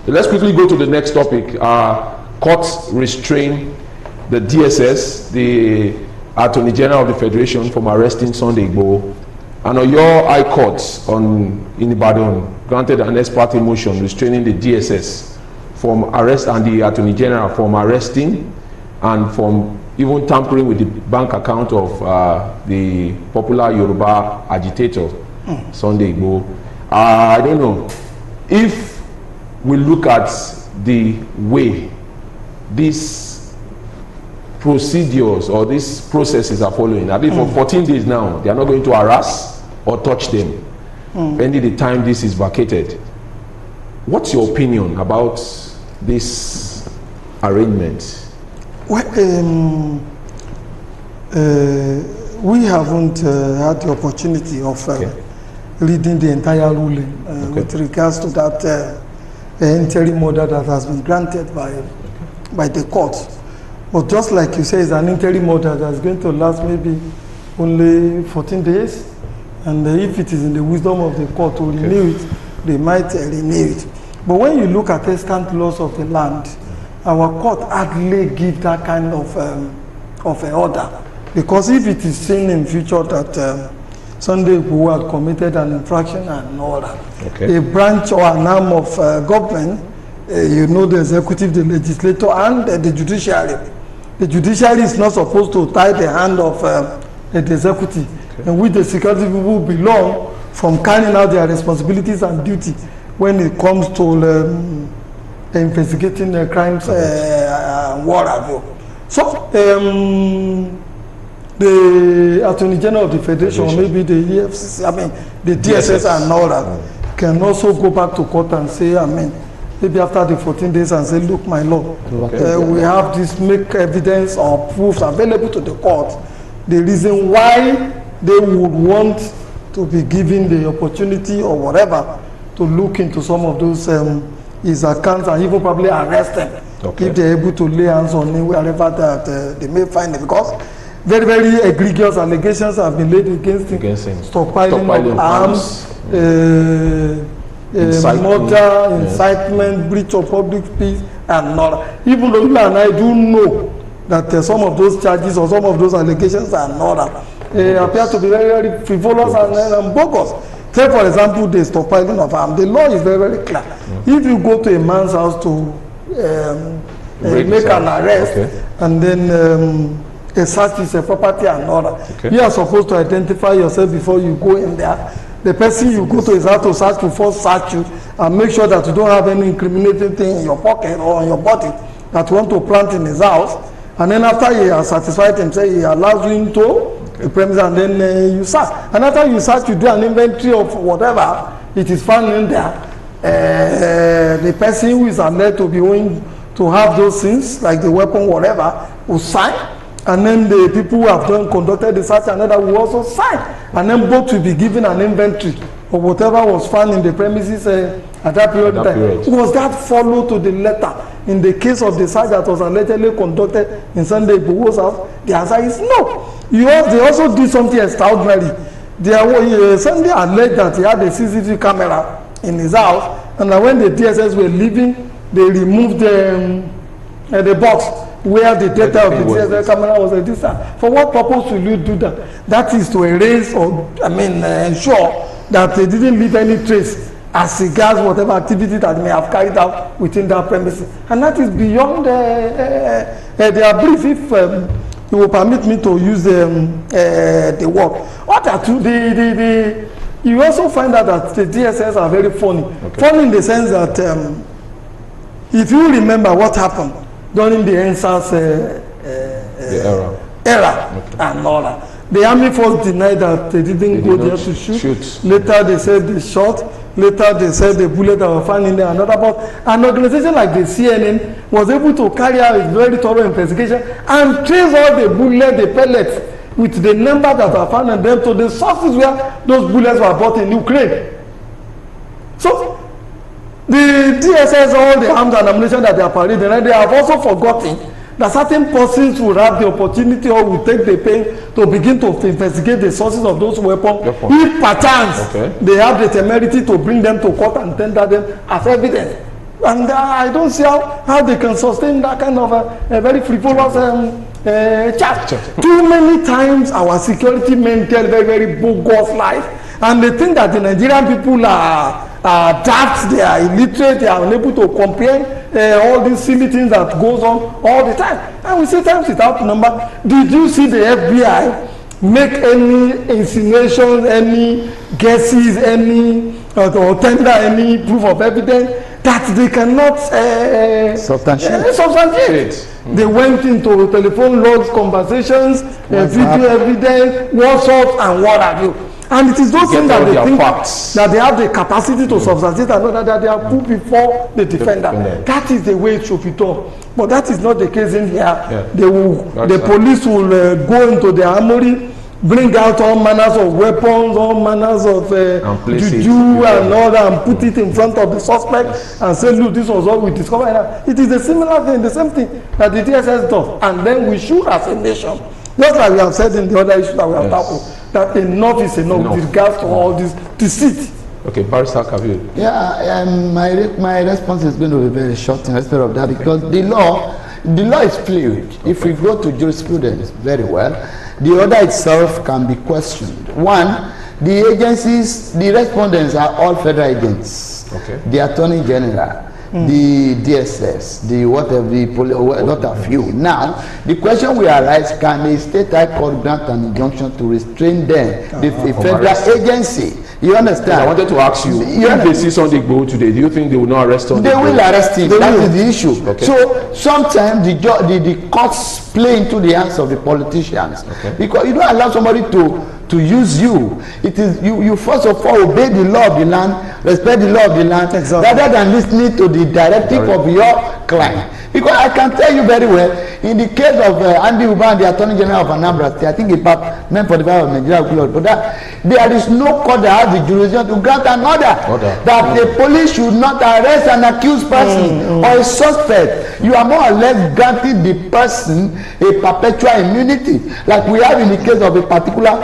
Let's quickly go to the next topic. Courts restrain the DSS, the Attorney General of the Federation, from arresting Sunday Igboho. And Oyo High Court in Ibadan granted an ex parte motion restraining the DSS from arrest and the Attorney General from arresting and from even tampering with the bank account of the popular Yoruba agitator, Sunday Igboho. I don't know if we look at the way these procedures or these processes are following. I think for 14 days now, they are not going to harass or touch them pending the time this is vacated. What's your opinion about this arrangement? Well, we haven't had the opportunity of reading the entire ruling with regards to that interim order that has been granted by the court. But just like you say, it's an interim order that's going to last maybe only 14 days. And if it is in the wisdom of the court to renew it, they might renew it. But when you look at extant laws of the land, our court hardly give that kind of an order. Because if it is seen in future that Sunday Igboho had committed an infraction and all that, a branch or an arm of government, you know, the executive, the legislator, and the judiciary. The judiciary is not supposed to tie the hand of the executive, in which the security people belong, from carrying out their responsibilities and duty when it comes to investigating crimes and what have you. So, the Attorney General of the Federation, maybe the EFCC, the DSS and all that, can also go back to court and say, maybe after the 14 days and say, look, my lord, we have this, make evidence or proofs available to the court. The reason why they would want to be given the opportunity or whatever to look into some of those his accounts and even probably arrest them if they're able to lay hands on him wherever that they may find it. Because very, very egregious allegations have been laid against him. Stockpiling of arms, murder, incitement, breach of public peace, and all. Even though you and I do know that some of those charges or some of those allegations are not appear to be very, very frivolous and bogus. Take, for example, the stockpiling of arms. The law is very, very clear. If you go to a man's house to make an arrest and then a search is a property and all that, you are supposed to identify yourself before you go in there. The person you go to his house to search will first search you and make sure that you don't have any incriminating thing in your pocket or on your body that you want to plant in his house. And then after he has satisfied himself, he allows you into the premise, and then you search. And after you search, you do an inventory of whatever it is found in there. The person who is alleged to be going to have those things, like the weapon, whatever, will sign. And then the people who have conducted the search and that will also sign. And then both will be given an inventory of whatever was found in the premises at that period of time. Was that followed to the letter in the case of the search that was allegedly conducted in Sunday Igboho's house? The answer is no. They also did something extraordinary. Sunday alleged that he had a CCTV camera in his house, and that when the DSS were leaving, they removed the box where the data of the DSS camera was at this time. For what purpose will you do that? That is to erase or ensure that they didn't leave any trace as regards whatever activity that they may have carried out within that premises. And that is beyond their brief. If you will permit me to use the word. What are you also find out that the DSS are very funny. Funny in the sense that if you remember what happened during the NSAS era and all that. The army force denied that they didn't go there to shoot. Later they said they shot. Later they said the bullet that were found in there. But an organization like the CNN was able to carry out a very thorough investigation and trace all the bullets, the pellets, with the number that are found in them to the sources where those bullets were bought in Ukraine. So the DSS, all the arms and ammunition that they are parading, they have also forgotten that certain persons will have the opportunity or will take the pain to begin to investigate the sources of those weapons. If perchance they have the temerity to bring them to court and tender them as evidence. And I don't see how they can sustain that kind of a very frivolous charge. Too many times our security men tell very bogus lies, and they think that the Nigerian people are daft, they are illiterate, they are unable to comprehend all these silly things that goes on all the time. And we say times without number. Did you see the FBI make any insinuations, any guesses, any or tender any proof of evidence that they cannot substantiate? They went into telephone logs, conversations, video evidence, WhatsApp, and what have you. And it is those things that they think that they have the capacity to substantiate and that they are put before the defender. That is the way it should be done. But that is not the case in here. The police will go into the armory, bring out all manners of weapons, all manners of juju and all that, and put it in front of the suspect and say, look, this was what we discovered. It is a similar thing, the same thing that the DSS does. And then we should, as a nation, just like we have said in the other issues that we have tackled, that enough is enough with regards to all this deceit. Okay, Barrister Kabir. Yeah, my response is going to be very short in respect of that, because the law is fluid. Okay. If we go to jurisprudence very well, the order itself can be questioned. One, the agencies, the respondents are all federal agents. Okay. The Attorney General, the DSS, the whatever, not a few. Now, the question will arise: can a state high court grant an injunction to restrain them, the federal agency? You understand? I wanted to ask you, if they see Sunday Igboho today, do you think they will not arrest Sunday Igboho? They will arrest him. That is the issue. Okay. So sometimes the courts play into the hands of the politicians, because you don't allow somebody to use you. It is you first of all obey the law of the land, respect the law of the land, rather than listening to the directive of your client. Because I can tell you very well, in the case of Andy Uba, the Attorney General of Anambra State, I think about men 45 of Nigeria, but there is no court that has the jurisdiction to grant an order that the police should not arrest an accused person or a suspect. You are more or less granting the person a perpetual immunity, like we have in the case of a particular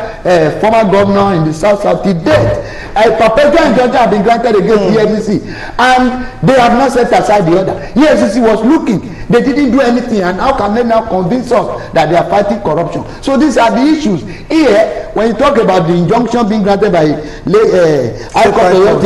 former governor in the South he dead. A perpetual injunction has been granted against the EFCC, and they have not set aside the order. EFCC was looking, they didn't do anything, and how can they now convince us that they are fighting corruption? So these are the issues. Here, when you talk about the injunction being granted by High Court,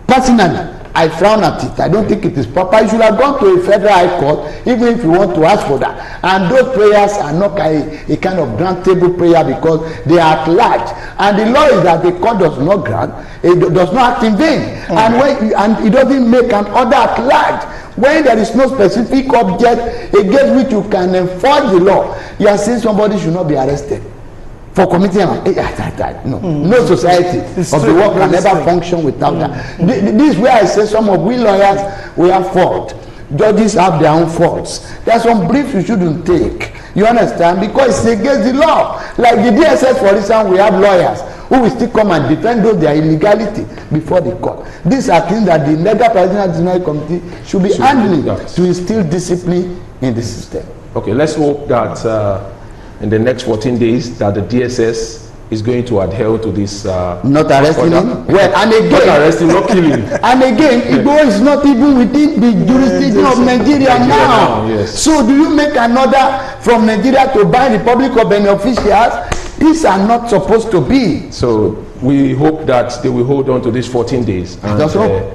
personally, I frown at it. I don't think it is proper. You should have gone to a federal high court, even if you want to ask for that. And those prayers are not a kind of grantable prayer, because they are at large. And the law is that the court does not grant, it does not act in vain. And it doesn't make an order at large. When there is no specific object against which you can enforce the law, you are saying somebody should not be arrested for committing no society of the world can never function without that. This is where I say some of we lawyers, we have fault. Judges have their own faults. There are some briefs you shouldn't take. You understand? Because it's against the law. Like the DSS, for instance, we have lawyers who will still come and defend those their illegality before the court. These are things that the Legal Professional Disciplinary Committee should be handling to instill discipline in the system. Okay, let's hope that in the next 14 days that the DSS is going to adhere to this. Not arresting him. Well, and again, not arresting, not killing. And again, Igboho is not even within the jurisdiction of Nigeria now. Yes. So do you make an order from Nigeria to ban the Republic of Benin officials? These are not supposed to be. So we hope that they will hold on to these 14 days. And, that's all.